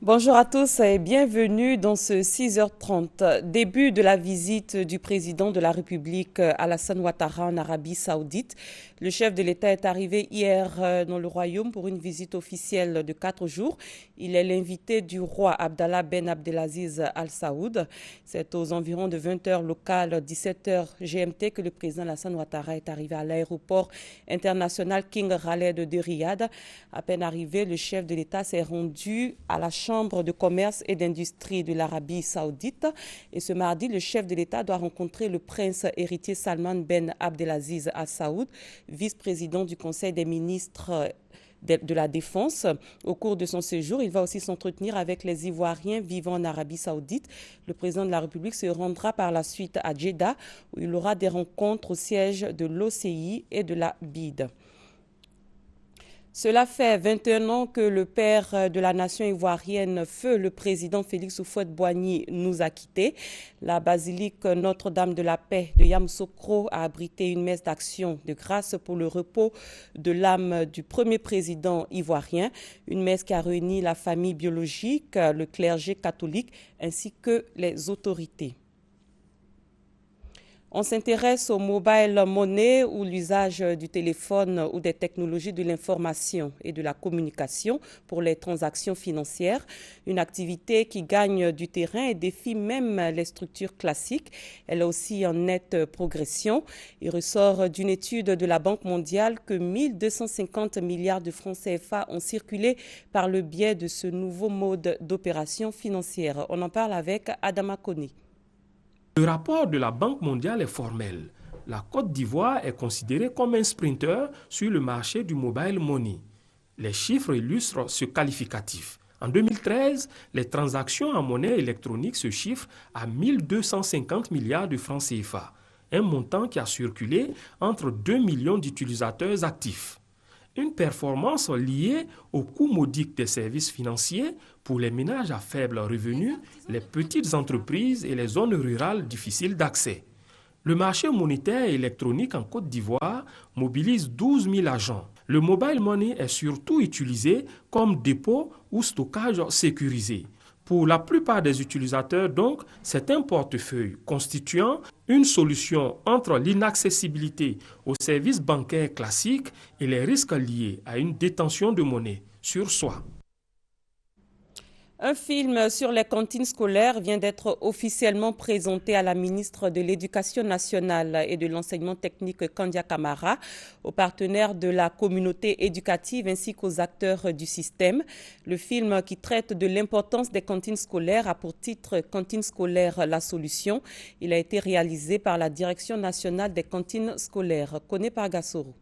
Bonjour à tous et bienvenue dans ce 6h30, début de la visite du président de la République Alassane Ouattara en Arabie Saoudite. Le chef de l'État est arrivé hier dans le royaume pour une visite officielle de 4 jours. Il est l'invité du roi Abdallah Ben Abdelaziz Al Saoud. C'est aux environs de 20h locales, 17h GMT que le président Alassane Ouattara est arrivé à l'aéroport international King Khaled de Riyad. À peine arrivé, le chef de l'État s'est rendu à la Chambre de commerce et d'industrie de l'Arabie Saoudite. Et ce mardi, le chef de l'État doit rencontrer le prince héritier Salman Ben Abdelaziz Al Saoud, vice-président du Conseil des ministres de la Défense. Au cours de son séjour, il va aussi s'entretenir avec les Ivoiriens vivant en Arabie Saoudite. Le président de la République se rendra par la suite à Jeddah, où il aura des rencontres au siège de l'OCI et de la BID. Cela fait 21 ans que le père de la nation ivoirienne, feu le président Félix Houphouët-Boigny, nous a quittés. La basilique Notre-Dame de la Paix de Yamoussoukro a abrité une messe d'action de grâce pour le repos de l'âme du premier président ivoirien. Une messe qui a réuni la famille biologique, le clergé catholique ainsi que les autorités. On s'intéresse au mobile money ou l'usage du téléphone ou des technologies de l'information et de la communication pour les transactions financières. Une activité qui gagne du terrain et défie même les structures classiques. Elle est aussi en nette progression. Il ressort d'une étude de la Banque mondiale que 1250 milliards de francs CFA ont circulé par le biais de ce nouveau mode d'opération financière. On en parle avec Adama Kone. Le rapport de la Banque mondiale est formel. La Côte d'Ivoire est considérée comme un sprinter sur le marché du mobile money. Les chiffres illustrent ce qualificatif. En 2013, les transactions en monnaie électronique se chiffrent à 1250 milliards de francs CFA, un montant qui a circulé entre 2 millions d'utilisateurs actifs. Une performance liée au coût modique des services financiers pour les ménages à faible revenu, les petites entreprises et les zones rurales difficiles d'accès. Le marché monétaire électronique en Côte d'Ivoire mobilise 12 000 agents. Le mobile money est surtout utilisé comme dépôt ou stockage sécurisé. Pour la plupart des utilisateurs, donc, c'est un portefeuille constituant une solution entre l'inaccessibilité aux services bancaires classiques et les risques liés à une détention de monnaie sur soi. Un film sur les cantines scolaires vient d'être officiellement présenté à la ministre de l'Éducation nationale et de l'enseignement technique Kandia Camara, aux partenaires de la communauté éducative ainsi qu'aux acteurs du système. Le film qui traite de l'importance des cantines scolaires a pour titre « Cantine scolaire, la solution ». Il a été réalisé par la Direction nationale des cantines scolaires. Koné Pargassoro.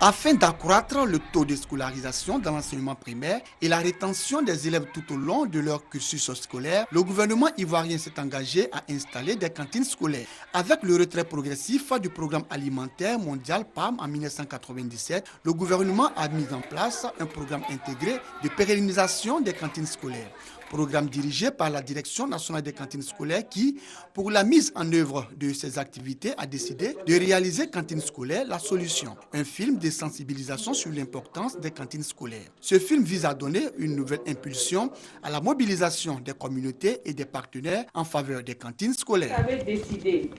Afin d'accroître le taux de scolarisation dans l'enseignement primaire et la rétention des élèves tout au long de leur cursus scolaire, le gouvernement ivoirien s'est engagé à installer des cantines scolaires. Avec le retrait progressif du programme alimentaire mondial PAM en 1997, le gouvernement a mis en place un programme intégré de pérennisation des cantines scolaires. Programme dirigé par la Direction nationale des cantines scolaires qui, pour la mise en œuvre de ces activités, a décidé de réaliser Cantine scolaire, la solution, un film de sensibilisation sur l'importance des cantines scolaires. Ce film vise à donner une nouvelle impulsion à la mobilisation des communautés et des partenaires en faveur des cantines scolaires. Vous avez décidé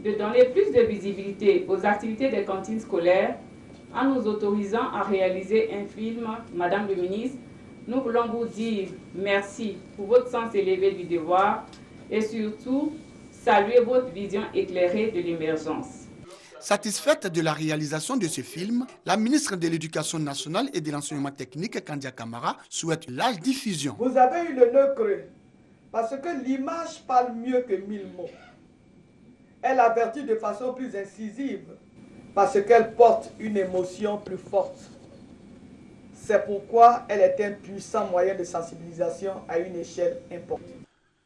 de donner plus de visibilité aux activités des cantines scolaires en nous autorisant à réaliser un film, Madame le ministre. Nous voulons vous dire merci pour votre sens élevé du devoir et surtout saluer votre vision éclairée de l'émergence. Satisfaite de la réalisation de ce film, la ministre de l'Éducation nationale et de l'enseignement technique, Kandia Camara, souhaite une large diffusion. Vous avez eu le nœud creux parce que l'image parle mieux que 1000 mots. Elle avertit de façon plus incisive parce qu'elle porte une émotion plus forte. C'est pourquoi elle est un puissant moyen de sensibilisation à une échelle importante.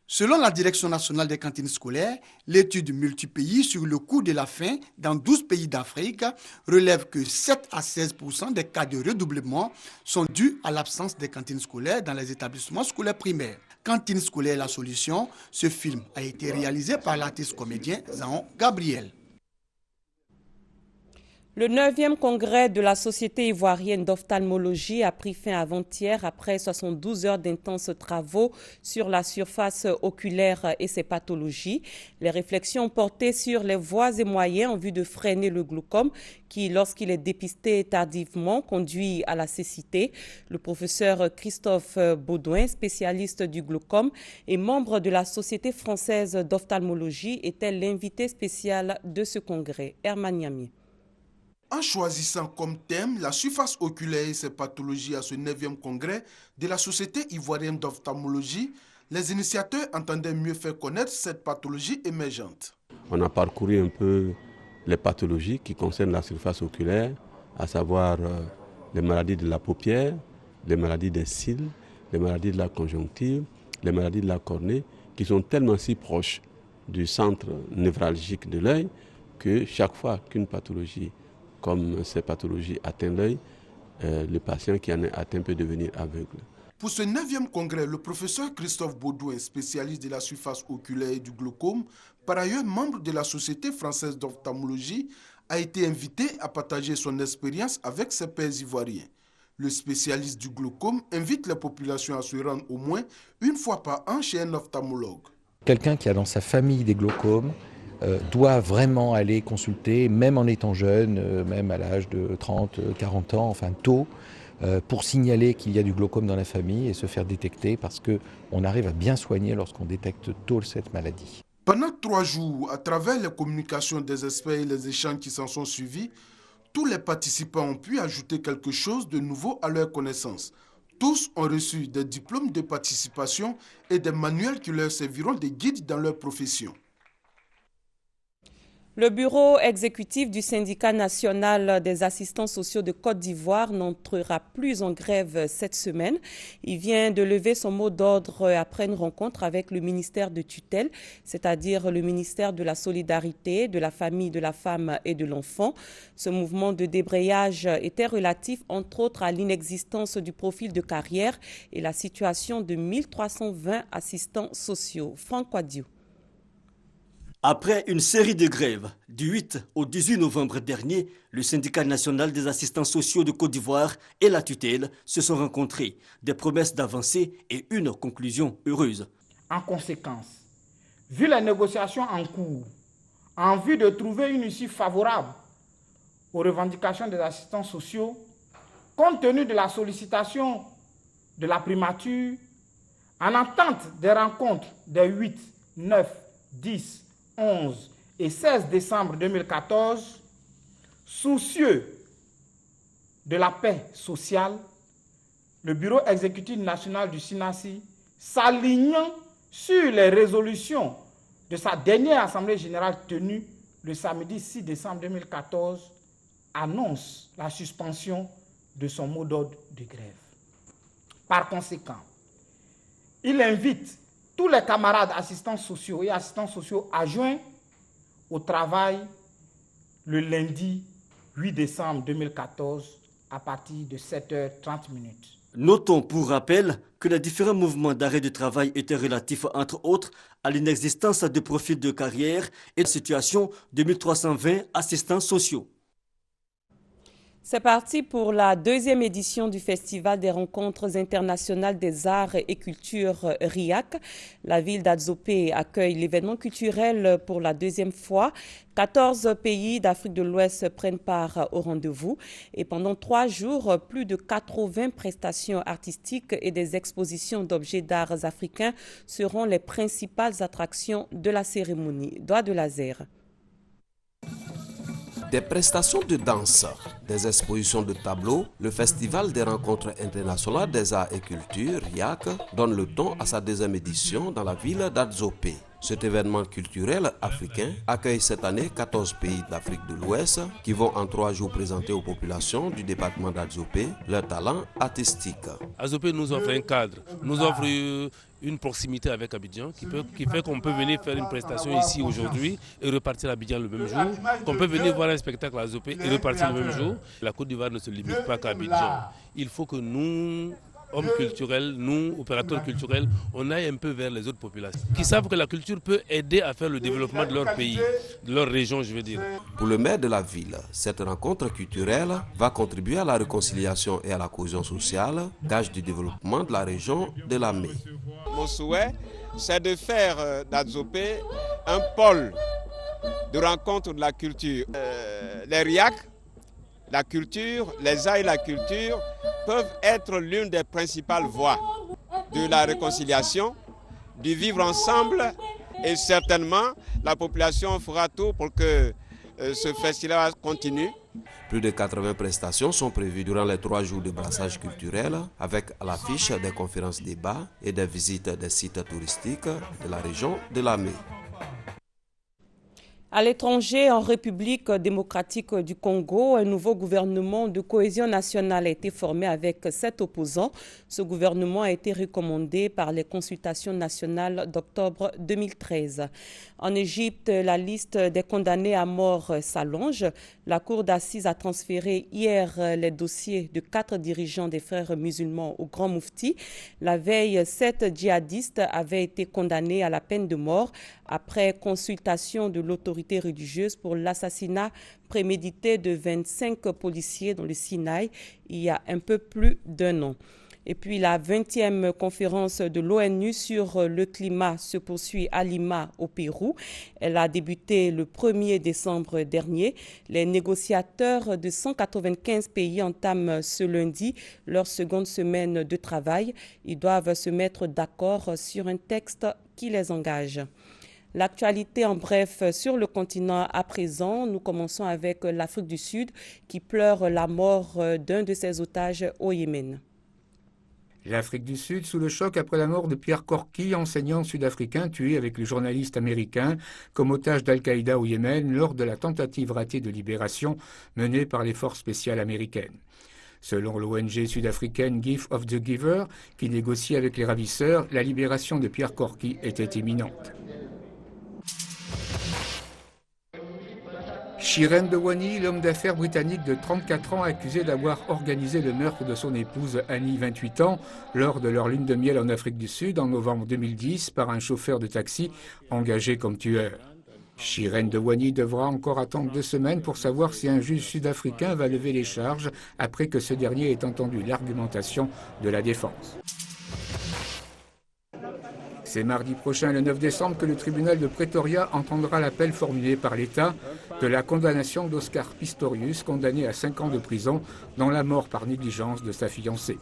Selon la Direction nationale des cantines scolaires, l'étude multipays sur le coût de la faim dans 12 pays d'Afrique relève que 7 à 16% des cas de redoublement sont dus à l'absence des cantines scolaires dans les établissements scolaires primaires. Cantine scolaire, la solution, ce film a été réalisé par l'artiste comédien Zaon Gabriel. Le 9e congrès de la Société ivoirienne d'ophtalmologie a pris fin avant-hier après 72 heures d'intenses travaux sur la surface oculaire et ses pathologies. Les réflexions portaient sur les voies et moyens en vue de freiner le glaucome qui, lorsqu'il est dépisté tardivement, conduit à la cécité. Le professeur Christophe Baudouin, spécialiste du glaucome et membre de la Société française d'ophtalmologie, était l'invité spécial de ce congrès. Herman Yami. En choisissant comme thème la surface oculaire et ses pathologies à ce 9e congrès de la Société ivoirienne d'ophtalmologie, les initiateurs entendaient mieux faire connaître cette pathologie émergente. On a parcouru un peu les pathologies qui concernent la surface oculaire, à savoir les maladies de la paupière, les maladies des cils, les maladies de la conjonctive, les maladies de la cornée, qui sont tellement si proches du centre névralgique de l'œil que chaque fois qu'une pathologie comme ces pathologies atteignent l'œil, le patient qui en est atteint peut devenir aveugle. Pour ce 9e congrès, le professeur Christophe Baudouin, spécialiste de la surface oculaire et du glaucome, par ailleurs membre de la Société française d'ophtalmologie, a été invité à partager son expérience avec ses pairs ivoiriens. Le spécialiste du glaucome invite les populations à se rendre au moins une fois par an chez un ophtalmologue. Quelqu'un qui a dans sa famille des glaucomes doit vraiment aller consulter, même en étant jeune, même à l'âge de 30, 40 ans, enfin tôt, pour signaler qu'il y a du glaucome dans la famille et se faire détecter parce qu'on arrive à bien soigner lorsqu'on détecte tôt cette maladie. Pendant 3 jours, à travers les communications des experts et les échanges qui s'en sont suivis, tous les participants ont pu ajouter quelque chose de nouveau à leur connaissance. Tous ont reçu des diplômes de participation et des manuels qui leur serviront de guide dans leur profession. Le bureau exécutif du syndicat national des assistants sociaux de Côte d'Ivoire n'entrera plus en grève cette semaine. Il vient de lever son mot d'ordre après une rencontre avec le ministère de tutelle, c'est-à-dire le ministère de la Solidarité, de la Famille, de la Femme et de l'Enfant. Ce mouvement de débrayage était relatif, entre autres, à l'inexistence du profil de carrière et la situation de 1320 assistants sociaux. Franck Quadiou. Après une série de grèves, du 8 au 18 novembre dernier, le syndicat national des assistants sociaux de Côte d'Ivoire et la tutelle se sont rencontrés. Des promesses d'avancée et une conclusion heureuse. En conséquence, vu les négociations en cours, en vue de trouver une issue favorable aux revendications des assistants sociaux, compte tenu de la sollicitation de la primature, en attente des rencontres des 8, 9, 10, 11 et 16 décembre 2014, soucieux de la paix sociale, le bureau exécutif national du SINASI, s'alignant sur les résolutions de sa dernière assemblée générale tenue le samedi 6 décembre 2014, annonce la suspension de son mot d'ordre de grève. Par conséquent, il invite tous les camarades assistants sociaux et assistants sociaux adjoints au travail le lundi 8 décembre 2014 à partir de 7h30. Notons pour rappel que les différents mouvements d'arrêt de travail étaient relatifs, entre autres, à l'inexistence de profils de carrière et de situation de 1320 assistants sociaux. C'est parti pour la 2e édition du Festival des rencontres internationales des arts et cultures RIAC. La ville d'Adzopé accueille l'événement culturel pour la 2e fois. 14 pays d'Afrique de l'Ouest prennent part au rendez-vous. Et pendant 3 jours, plus de 80 prestations artistiques et des expositions d'objets d'art africains seront les principales attractions de la cérémonie. Doigt de laser. Des prestations de danse, des expositions de tableaux, le Festival des rencontres internationales des arts et cultures, RIAC, donne le ton à sa 2e édition dans la ville d'Adzopé. Cet événement culturel africain accueille cette année 14 pays d'Afrique de l'Ouest qui vont en 3 jours présenter aux populations du département d'Adzopé leurs talents artistiques. Adzopé nous offre un cadre, nous offre une proximité avec Abidjan qui fait qu'on peut venir faire une prestation ici aujourd'hui et repartir à Abidjan le même jour, qu'on peut venir voir un spectacle à Adzopé et repartir le même jour. La Côte d'Ivoire ne se limite pas qu'à Abidjan. Il faut que nous hommes culturels, nous, opérateurs culturels, on aille un peu vers les autres populations, qui savent que la culture peut aider à faire le développement de leur pays, de leur région, je veux dire. Pour le maire de la ville, cette rencontre culturelle va contribuer à la réconciliation et à la cohésion sociale, gage du développement de la région de Lamé. Mon souhait, c'est de faire d'Adzopé un pôle de rencontre de la culture. Les RIAC, la culture, les arts et la culture peuvent être l'une des principales voies de la réconciliation, du vivre ensemble, et certainement la population fera tout pour que ce festival continue. Plus de 80 prestations sont prévues durant les 3 jours de brassage culturel, avec à l'affiche des conférences débats et des visites des sites touristiques de la région de Lamé. À l'étranger, en République démocratique du Congo, un nouveau gouvernement de cohésion nationale a été formé avec 7 opposants. Ce gouvernement a été recommandé par les consultations nationales d'octobre 2013. En Égypte, la liste des condamnés à mort s'allonge. La Cour d'assises a transféré hier les dossiers de 4 dirigeants des frères musulmans au Grand Moufti. La veille, 7 djihadistes avaient été condamnés à la peine de mort après consultation de l'autorité religieuse pour l'assassinat prémédité de 25 policiers dans le Sinaï il y a un peu plus d'un an. Et puis la 20e conférence de l'ONU sur le climat se poursuit à Lima, au Pérou. Elle a débuté le 1er décembre dernier. Les négociateurs de 195 pays entament ce lundi leur seconde semaine de travail. Ils doivent se mettre d'accord sur un texte qui les engage. L'actualité en bref sur le continent à présent. Nous commençons avec l'Afrique du Sud qui pleure la mort d'un de ses otages au Yémen. L'Afrique du Sud sous le choc après la mort de Pierre Korki, enseignant sud-africain tué avec le journaliste américain comme otage d'Al-Qaïda au Yémen lors de la tentative ratée de libération menée par les forces spéciales américaines. Selon l'ONG sud-africaine Gift of the Giver, qui négocie avec les ravisseurs, la libération de Pierre Korki était imminente. Shiren Dewani, l'homme d'affaires britannique de 34 ans, accusé d'avoir organisé le meurtre de son épouse Annie, 28 ans, lors de leur lune de miel en Afrique du Sud en novembre 2010 par un chauffeur de taxi engagé comme tueur. Shiren Dewani devra encore attendre 2 semaines pour savoir si un juge sud-africain va lever les charges après que ce dernier ait entendu l'argumentation de la défense. C'est mardi prochain, le 9 décembre, que le tribunal de Pretoria entendra l'appel formulé par l'État de la condamnation d'Oscar Pistorius, condamné à 5 ans de prison dans la mort par négligence de sa fiancée.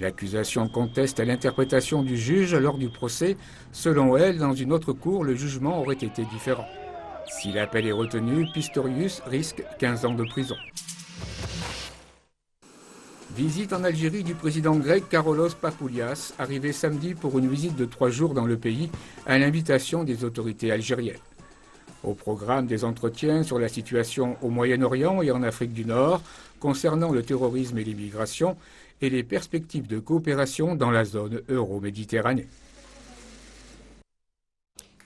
L'accusation conteste l'interprétation du juge lors du procès. Selon elle, dans une autre cour, le jugement aurait été différent. Si l'appel est retenu, Pistorius risque 15 ans de prison. Visite en Algérie du président grec Karolos Papoulias, arrivé samedi pour une visite de 3 jours dans le pays à l'invitation des autorités algériennes. Au programme des entretiens sur la situation au Moyen-Orient et en Afrique du Nord, concernant le terrorisme et l'immigration, et les perspectives de coopération dans la zone euro-méditerranée.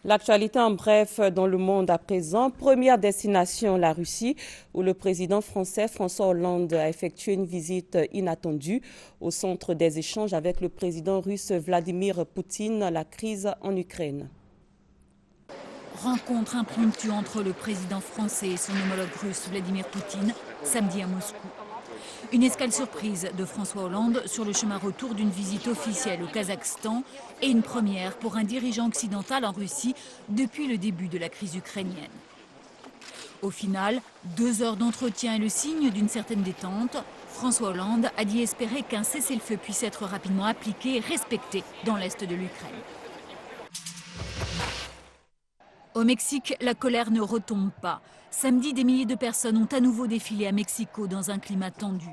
L'actualité en bref dans le monde à présent. Première destination, la Russie, où le président français François Hollande a effectué une visite inattendue au centre des échanges avec le président russe Vladimir Poutine, la crise en Ukraine. Rencontre impromptue entre le président français et son homologue russe Vladimir Poutine, samedi à Moscou. Une escale surprise de François Hollande sur le chemin retour d'une visite officielle au Kazakhstan et une première pour un dirigeant occidental en Russie depuis le début de la crise ukrainienne. Au final, 2 heures d'entretien est le signe d'une certaine détente. François Hollande a dit espérer qu'un cessez-le-feu puisse être rapidement appliqué et respecté dans l'est de l'Ukraine. Au Mexique, la colère ne retombe pas. Samedi, des milliers de personnes ont à nouveau défilé à Mexico dans un climat tendu.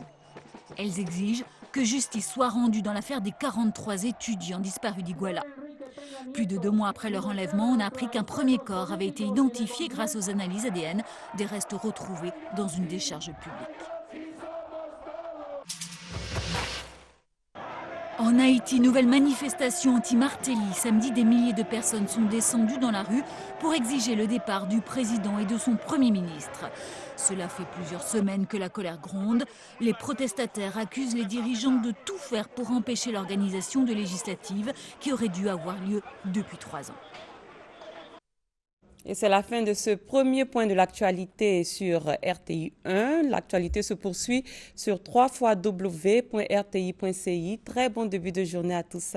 Elles exigent que justice soit rendue dans l'affaire des 43 étudiants disparus d'Iguala. Plus de 2 mois après leur enlèvement, on a appris qu'un premier corps avait été identifié grâce aux analyses ADN des restes retrouvés dans une décharge publique. En Haïti, nouvelle manifestation anti-Martelly. Samedi, des milliers de personnes sont descendues dans la rue pour exiger le départ du président et de son Premier ministre. Cela fait plusieurs semaines que la colère gronde. Les protestataires accusent les dirigeants de tout faire pour empêcher l'organisation de législatives qui aurait dû avoir lieu depuis 3 ans. Et c'est la fin de ce premier point de l'actualité sur RTI 1. L'actualité se poursuit sur www.rti.ci. Très bon début de journée à tous.